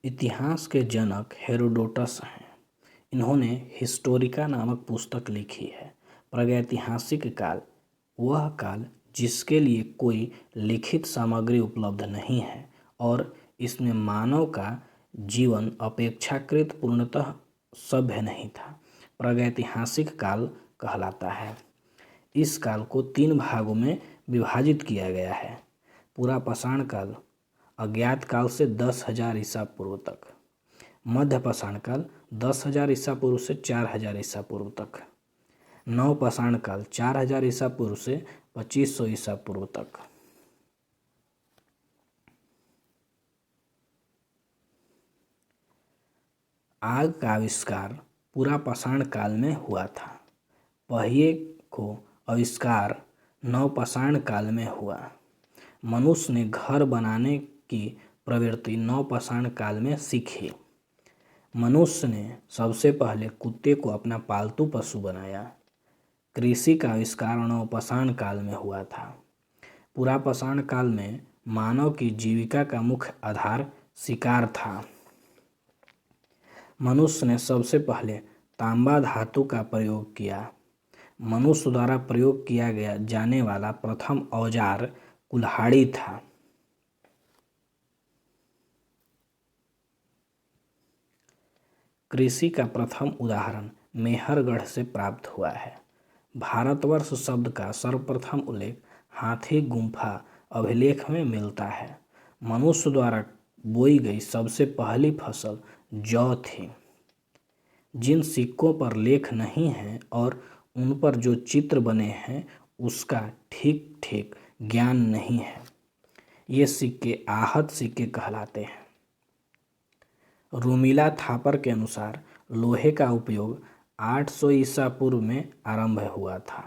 इतिहास के जनक हेरोडोटस हैं। इन्होंने हिस्टोरिका नामक पुस्तक लिखी है। प्रागैतिहासिक काल वह काल जिसके लिए कोई लिखित सामग्री उपलब्ध नहीं है और इसमें मानव का जीवन अपेक्षाकृत पूर्णतः सभ्य नहीं था, प्रागैतिहासिक काल कहलाता है। इस काल को 3 भागों में विभाजित किया गया है। पूरा पाषाण काल अज्ञात काल से 10,000 ईसा पूर्व तक, मध्य पाषाण काल 10,000 ईसा पूर्व से 4,000 ईसा पूर्व तक, नव पाषाण काल 4,000 ईसा पूर्व से 2,500 ईसा पूर्व तक। आग का आविष्कार पूरा पाषाण काल में हुआ था। पहिए को आविष्कार नव पाषाण काल में हुआ। मनुष्य ने घर बनाने की प्रवृत्ति नव पाषाण काल में सीखी। मनुष्य ने सबसे पहले कुत्ते को अपना पालतू पशु बनाया। कृषि का आविष्कार नव पाषाण काल में हुआ था। पूरा पाषाण काल में मानव की जीविका का मुख्य आधार शिकार था। मनुष्य ने सबसे पहले तांबा धातु का प्रयोग किया। मनुष्य द्वारा प्रयोग किया गया जाने वाला प्रथम औजार कुल्हाड़ी था। कृषि का प्रथम उदाहरण मेहरगढ़ से प्राप्त हुआ है। भारतवर्ष शब्द का सर्वप्रथम उल्लेख हाथी गुम्फा अभिलेख में मिलता है। मनुष्य द्वारा बोई गई सबसे पहली फसल जौ थी। जिन सिक्कों पर लेख नहीं हैं और उन पर जो चित्र बने हैं उसका ठीक ठीक ज्ञान नहीं है। ये सिक्के आहत सिक्के कहलाते हैं। रूमिला थापर के अनुसार लोहे का उपयोग 800 ईसा पूर्व में आरंभ हुआ था।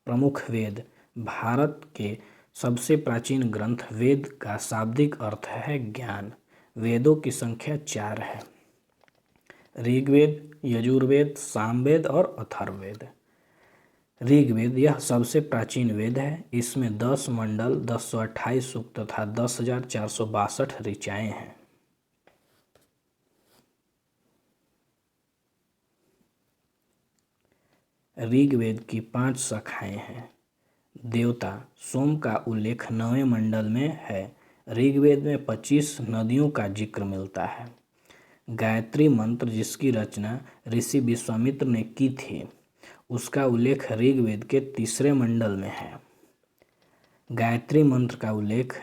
प्रमुख वेद। भारत के सबसे प्राचीन ग्रंथ वेद का शाब्दिक अर्थ है ज्ञान। वेदों की संख्या 4 है। ऋग्वेद, यजुर्वेद, सामवेद और अथर्ववेद। ऋग्वेद यह सबसे प्राचीन वेद है। इसमें 10 मंडल, 1028 सूक्त तथा 10,462 ऋचाएँ हैं। ऋग्वेद की 5 शाखाएँ हैं। देवता सोम का उल्लेख 9वें मंडल में है। ऋग्वेद में 25 नदियों का जिक्र मिलता है। गायत्री मंत्र जिसकी रचना ऋषि विश्वामित्र ने की थी उसका उल्लेख ऋग्वेद के 3रे मंडल में है। गायत्री मंत्र का उल्लेख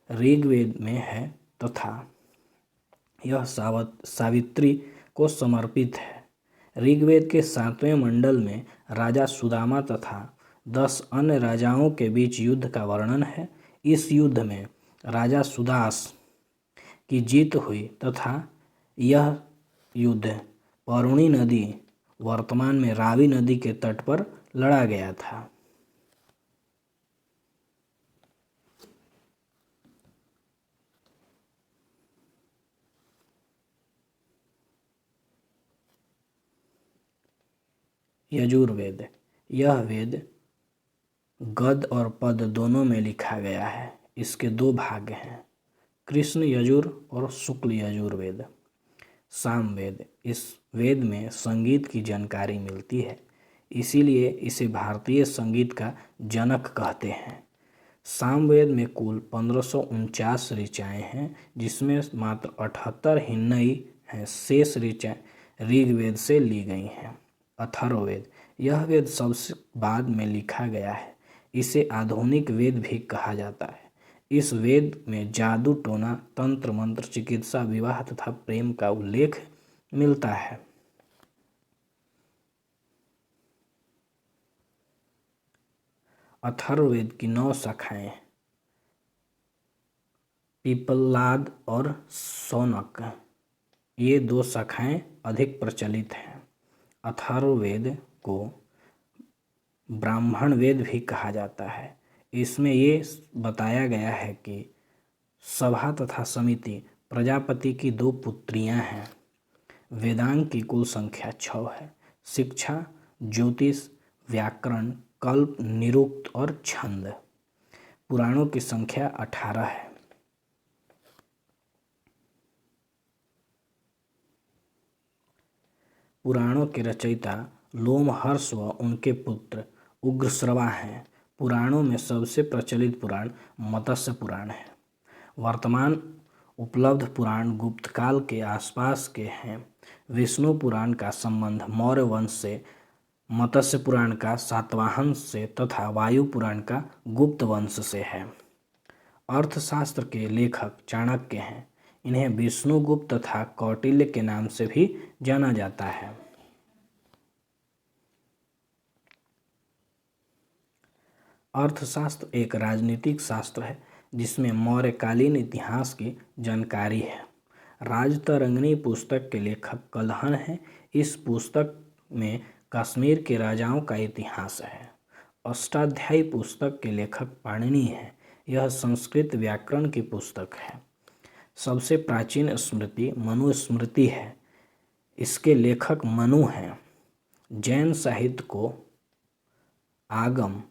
ऋग्वेद में है तथा यह सावित्री को समर्पित है। ऋग्वेद के 7वें मंडल में राजा सुदामा तथा 10 अन्य राजाओं के बीच युद्ध का वर्णन है। इस युद्ध में राजा सुदास की जीत हुई तथा यह युद्ध परुणी नदी, वर्तमान में रावी नदी के तट पर लड़ा गया था। यजुर्वेद। यह वेद गद और पद दोनों में लिखा गया है। इसके 2 भाग हैं, कृष्ण यजुर और शुक्ल यजुर्वेद। सामवेद। इस वेद में संगीत की जानकारी मिलती है, इसीलिए इसे भारतीय संगीत का जनक कहते हैं। सामवेद में कुल 1549 ऋचाएँ हैं, जिसमें मात्र 78 ही नई हैं। शेष ऋचाएँ ऋग्वेद से ली गई हैं। अथर्ववेद। यह वेद सबसे बाद में लिखा गया है। इसे आधुनिक वेद भी कहा जाता है। इस वेद में जादू टोना, तंत्र मंत्र, चिकित्सा, विवाह तथा प्रेम का उल्लेख मिलता है। अथर्ववेद की 9 शाखाएं पिप्पलाद और शौनक, ये 2 शाखाएं अधिक प्रचलित हैं। अथर्ववेद को ब्राह्मण वेद भी कहा जाता है। इसमें ये बताया गया है कि सभा तथा समिति प्रजापति की 2 पुत्रियां हैं। वेदांग की कुल संख्या 6 है। शिक्षा, ज्योतिष, व्याकरण, कल्प, निरुक्त और छंद। पुराणों की संख्या 18 है। पुराणों के रचयिता लोमहर्ष व उनके पुत्र उग्रश्रवा हैं। पुराणों में सबसे प्रचलित पुराण मत्स्य पुराण है। वर्तमान उपलब्ध पुराण गुप्त काल के आसपास के हैं। विष्णु पुराण का संबंध मौर्य वंश से, मत्स्य पुराण का सातवाहन से तथा वायु पुराण का गुप्त वंश से है। अर्थशास्त्र के लेखक चाणक्य हैं। इन्हें विष्णुगुप्त तथा कौटिल्य के नाम से भी जाना जाता है। अर्थशास्त्र एक राजनीतिक शास्त्र है जिसमें मौर्यकालीन इतिहास की जानकारी है। राजतरंगिणी पुस्तक के लेखक कल्हण हैं। इस पुस्तक में कश्मीर के राजाओं का इतिहास है। अष्टाध्यायी पुस्तक के लेखक पाणिनि हैं। यह संस्कृत व्याकरण की पुस्तक है। सबसे प्राचीन स्मृति मनुस्मृति है। इसके लेखक मनु हैं। जैन साहित्य को आगम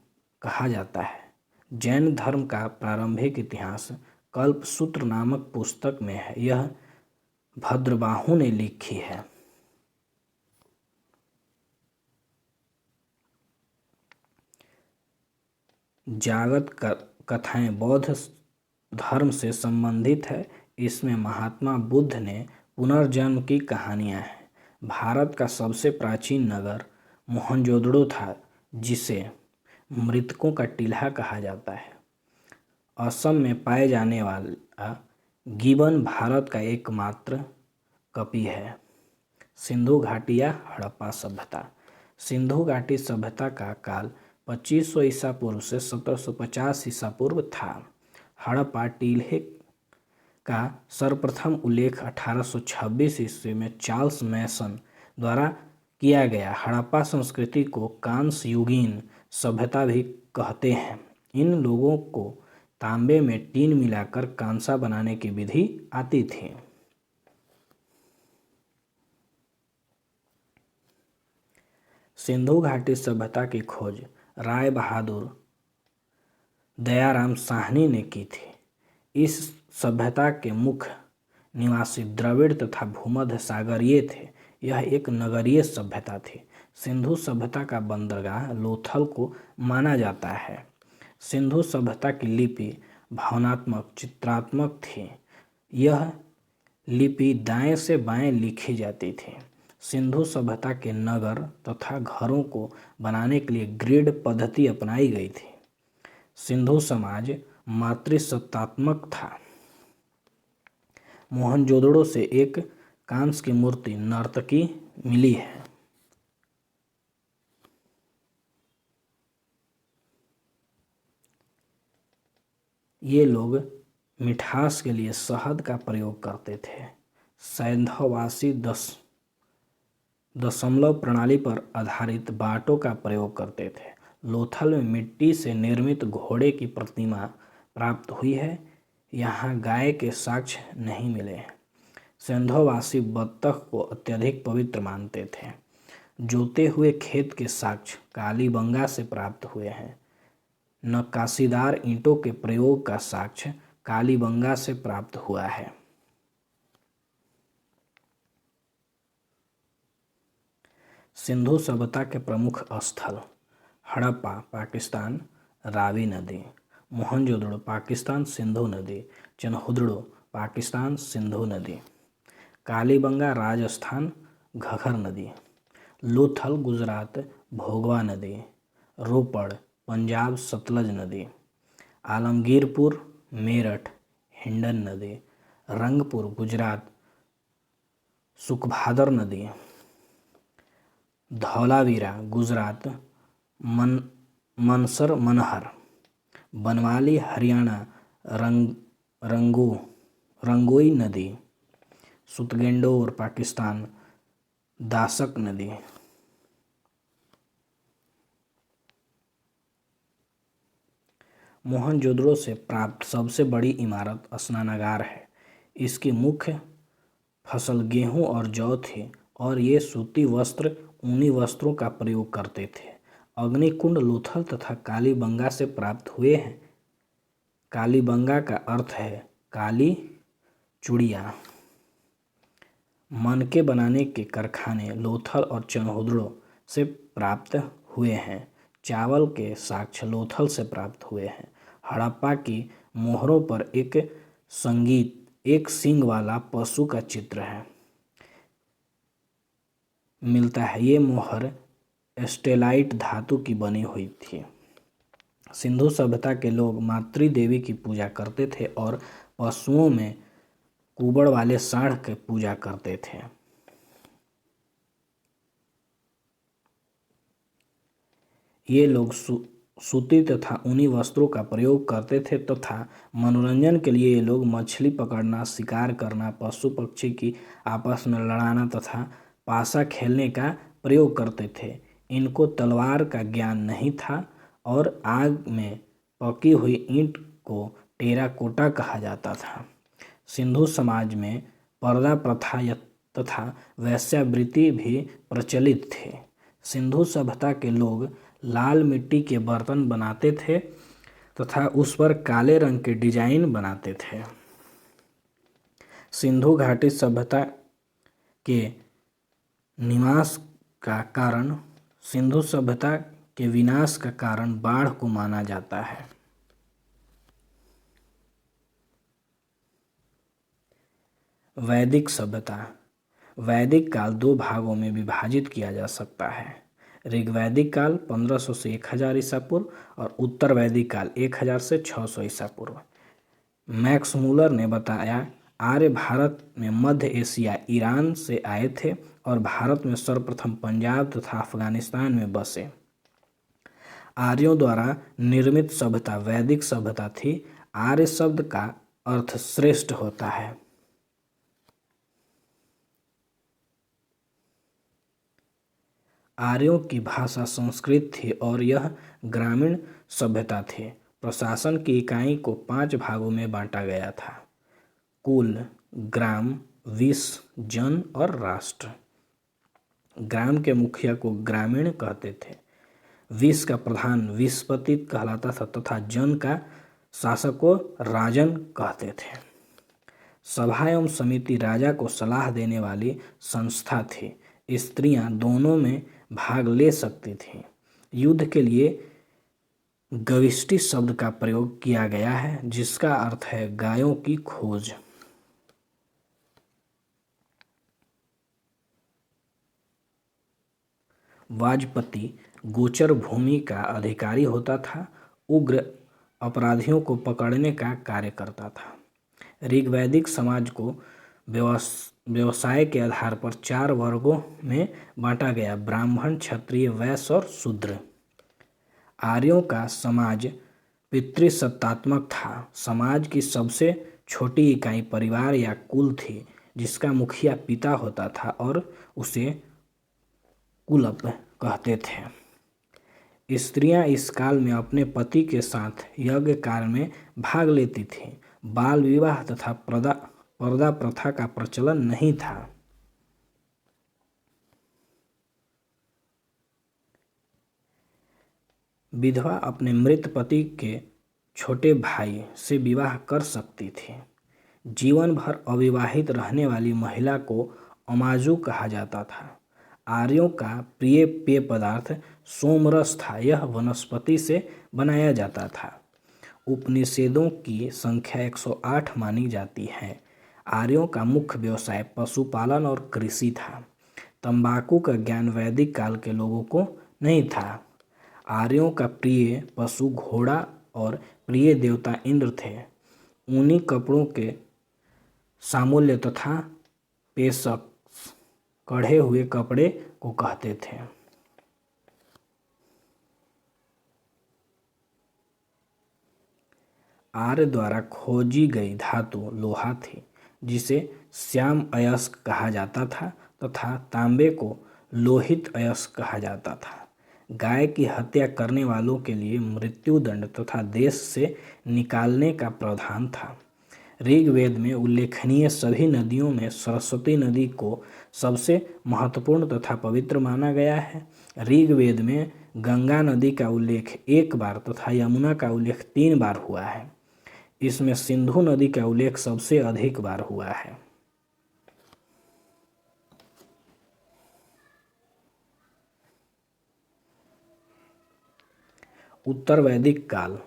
कहा जाता है। जैन धर्म का प्रारंभिक इतिहास कल्पसूत्र नामक पुस्तक में है। यह भद्रबाहु ने लिखी है। जागत कथाएं बौद्ध धर्म से संबंधित है। इसमें महात्मा बुद्ध ने पुनर्जन्म की कहानियां हैं। भारत का सबसे प्राचीन नगर मोहनजोदड़ो था, जिसे मृतकों का टीला कहा जाता है। असम में पाए जाने वाला गिबन भारत का एकमात्र कपि है। सिंधु घाटी या हड़प्पा सभ्यता। सिंधु घाटी सभ्यता का काल 2500 ईसा पूर्व से 1750 ईसा पूर्व था। हड़प्पा टीले का सर्वप्रथम उल्लेख 1826 ईस्वी में चार्ल्स मैसन द्वारा किया गया। हड़प्पा संस्कृति को कांस्य युगीन सभ्यता भी कहते हैं। इन लोगों को तांबे में टीन मिलाकर कांसा बनाने की विधि आती थी। सिंधु घाटी सभ्यता की खोज राय बहादुर दयाराम साहनी ने की थी। इस सभ्यता के मुख्य निवासी द्रविड़ तथा भूमध्य सागरीय थे। यह एक नगरीय सभ्यता थी। सिंधु सभ्यता का बंदरगाह लोथल को माना जाता है। सिंधु सभ्यता की लिपि भावनात्मक चित्रात्मक थी। यह लिपि दाएं से बाएं लिखी जाती थी। सिंधु सभ्यता के नगर तथा घरों को बनाने के लिए ग्रिड पद्धति अपनाई गई थी। सिंधु समाज मातृसत्तात्मक था। मोहनजोदड़ो से एक कांस्य की मूर्ति नर्तकी मिली है। ये लोग मिठास के लिए शहद का प्रयोग करते थे। सैंधववासी दशमलव प्रणाली पर आधारित बाटों का प्रयोग करते थे। लोथल में मिट्टी से निर्मित घोड़े की प्रतिमा प्राप्त हुई है। यहाँ गाय के साक्ष्य नहीं मिले हैं। सैंधववासी बत्तख को अत्यधिक पवित्र मानते थे। जोते हुए खेत के साक्ष्य कालीबंगा से प्राप्त हुए हैं। नक्काशीदार ईंटों के प्रयोग का साक्ष्य कालीबंगा से प्राप्त हुआ है। सिंधु सभ्यता के प्रमुख स्थल हड़प्पा पाकिस्तान रावी नदी, मोहनजोदड़ो पाकिस्तान सिंधु नदी, चनहुदड़ो पाकिस्तान सिंधु नदी, कालीबंगा राजस्थान घगर नदी, लोथल गुजरात भोगवा नदी, रोपड़ पंजाब सतलज नदी, आलमगीरपुर मेरठ हिंडन नदी, रंगपुर गुजरात सुखभादर नदी, धौलावीरा गुजरात मनसर मनहर, बनवाली हरियाणा रंगोई नदी, सुतगेंडोर पाकिस्तान दासक नदी। मोहनजोदड़ो से प्राप्त सबसे बड़ी इमारत स्नानागार है। इसकी मुख्य फसल गेहूं और जौ थी और ये सूती वस्त्र ऊनी वस्त्रों का प्रयोग करते थे। अग्निकुंड लोथल तथा कालीबंगा से प्राप्त हुए हैं। कालीबंगा का अर्थ है काली चूड़ियाँ। मनके बनाने के कारखाने लोथल और चनहुदड़ो से प्राप्त हुए हैं। चावल के साक्ष्य लोथल से प्राप्त हुए हैं। हड़प्पा की मोहरों पर एक सींग वाला पशु का चित्र है मिलता है। ये मोहर स्टेलाइट धातु की बनी हुई थी। सिंधु सभ्यता के लोग मातृ देवी की पूजा करते थे और पशुओं में कुबड़ वाले सांड की पूजा करते थे। ये लोग सूती तथा ऊनी वस्त्रों का प्रयोग करते थे तथा मनोरंजन के लिए ये लोग मछली पकड़ना, शिकार करना, पशु पक्षी की आपस में लड़ाना तथा पासा खेलने का प्रयोग करते थे। इनको तलवार का ज्ञान नहीं था और आग में पकी हुई ईंट को टेराकोटा कहा जाता था। सिंधु समाज में पर्दा प्रथा तथा वेश्यावृत्ति भी प्रचलित थे। सिंधु सभ्यता के लोग लाल मिट्टी के बर्तन बनाते थे तथा उस पर काले रंग के डिजाइन बनाते थे। सिंधु घाटी सभ्यता के निवास का कारण सिंधु सभ्यता के विनाश का कारण बाढ़ को माना जाता है। वैदिक सभ्यता। वैदिक काल दो भागों में विभाजित किया जा सकता है। ऋग्वैदिक काल 1500 से 1000 ईसा पूर्व और उत्तर वैदिक काल 1000 से 600 ईसा पूर्व। मैक्स मूलर ने बताया आर्य भारत में मध्य एशिया ईरान से आए थे और भारत में सर्वप्रथम पंजाब तथा अफगानिस्तान में बसे। आर्यों द्वारा निर्मित सभ्यता वैदिक सभ्यता थी। आर्य शब्द का अर्थ श्रेष्ठ होता है। आर्यों की भाषा संस्कृत थी और यह ग्रामीण सभ्यता थी। प्रशासन की इकाई को 5 भागों में बांटा गया था: कुल, ग्राम, विष, जन और राष्ट्र। ग्राम के मुखिया को ग्रामीण कहते थे। विष का प्रधान विषपति कहलाता था तथा जन का शासक को राजन कहते थे। सभा एवं समिति राजा को सलाह देने वाली संस्था थी। स्त्रियां दोनों में भाग ले सकती थीं। युद्ध के लिए गविष्टि शब्द का प्रयोग किया गया है जिसका अर्थ है गायों की खोज। वाजपति गोचर भूमि का अधिकारी होता था। उग्र अपराधियों को पकड़ने का कार्य करता था। ऋग्वैदिक समाज को व्यवसाय के आधार पर 4 वर्गों में बांटा गया: ब्राह्मण, क्षत्रिय, वैश्य और शूद्र। आर्यों का समाज पितृसत्तात्मक था। समाज की सबसे छोटी इकाई परिवार या कुल थी जिसका मुखिया पिता होता था और उसे कुलप कहते थे। स्त्रियां इस काल में अपने पति के साथ यज्ञ कार्य में भाग लेती थीं। बाल विवाह तथा पर्दा प्रथा का प्रचलन नहीं था। विधवा अपने मृत पति के छोटे भाई से विवाह कर सकती थी। जीवन भर अविवाहित रहने वाली महिला को अमाजू कहा जाता था। आर्यों का प्रिय पेय पदार्थ सोमरस था। यह वनस्पति से बनाया जाता था। उपनिषदों की संख्या 108 मानी जाती है। आर्यों का मुख्य व्यवसाय पशुपालन और कृषि था। तंबाकू का ज्ञान वैदिक काल के लोगों को नहीं था। आर्यों का प्रिय पशु घोड़ा और प्रिय देवता इंद्र थे। ऊनी कपड़ों के सामूल्य तथा पेशक कढ़े हुए कपड़े को कहते थे। आर्य द्वारा खोजी गई धातु लोहा थी जिसे श्याम अयस्क कहा जाता था तथा तांबे को लोहित अयस्क कहा जाता था। गाय की हत्या करने वालों के लिए मृत्युदंड तथा देश से निकालने का प्रावधान था। ऋग्वेद में उल्लेखनीय सभी नदियों में सरस्वती नदी को सबसे महत्वपूर्ण तथा पवित्र माना गया है। ऋग्वेद में गंगा नदी का उल्लेख 1 बार तथा यमुना का उल्लेख 3 बार हुआ है। इसमें सिंधु नदी का उल्लेख सबसे अधिक बार हुआ है। उत्तर वैदिक काल।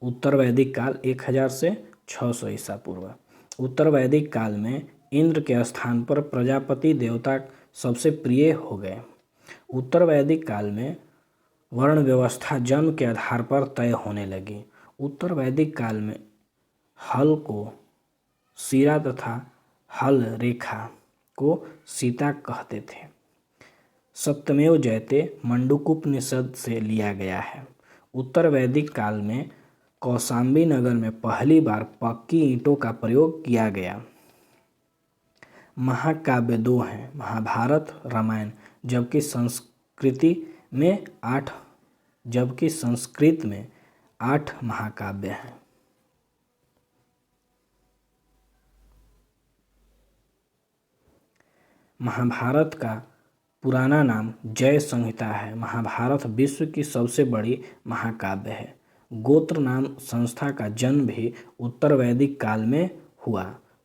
उत्तर वैदिक काल 1000 से 600 ईसा पूर्व। उत्तर वैदिक काल में इंद्र के स्थान पर प्रजापति देवता सबसे प्रिय हो गए। उत्तर वैदिक काल में वर्ण व्यवस्था जन्म के आधार पर तय होने लगी। उत्तर वैदिक काल में हल को सिरा तथा हल रेखा को सीता कहते थे। सत्यमेव जयते मंडूकोपनिषद से लिया गया है। उत्तर वैदिक काल में कौशाम्बी नगर में पहली बार पक्की ईंटों का प्रयोग किया गया। महाकाव्य 2 हैं, महाभारत, रामायण, जबकि संस्कृत में 8 महाकाव्य हैं। महाभारत का पुराना नाम जय संहिता है। महाभारत विश्व की सबसे बड़ी महाकाव्य है। गोत्र नाम संस्था का जन्म भी उत्तर वैदिक काल में हुआ।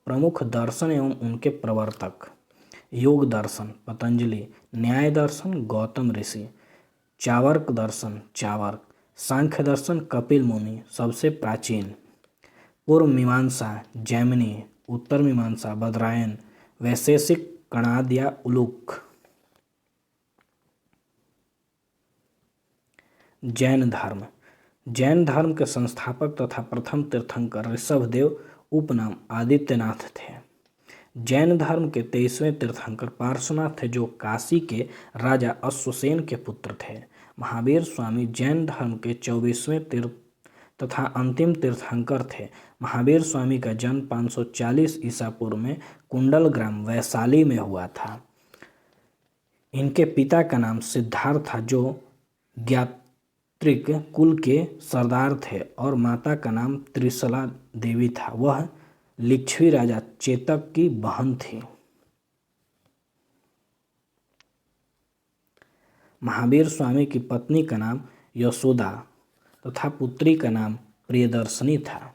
प्रमुख दर्शन एवं उनके प्रवर्तक: योग दर्शन पतंजलि, न्याय दर्शन गौतम ऋषि, चार्वाक दर्शन चार्वाक, सांख्य दर्शन कपिल मुनि सबसे प्राचीन, पूर्व मीमांसा जैमिनी, उत्तर मीमांसा बादरायण, वैशेषिक कणाद या उलूक। जैन धर्म। जैन धर्म के संस्थापक तथा प्रथम तीर्थंकर ऋषभदेव उपनाम आदित्यनाथ थे। जैन धर्म के 23वें तीर्थंकर पार्श्वनाथ थे, जो काशी के राजा अश्वसेन के पुत्र थे। महावीर स्वामी जैन धर्म के 24वें तीर्थ तथा अंतिम तीर्थंकर थे। महावीर स्वामी का जन्म 540 ईसा पूर्व में कुंडल ग्राम वैशाली में हुआ था। इनके पिता का नाम सिद्धार्थ था, जो ज्ञात्रिक कुल के सरदार थे, और माता का नाम त्रिशला देवी था। वह लिच्छवी राजा चेतक की बहन थी। महावीर स्वामी की पत्नी का नाम यशोदा तथा पुत्री का नाम प्रियदर्शनी था।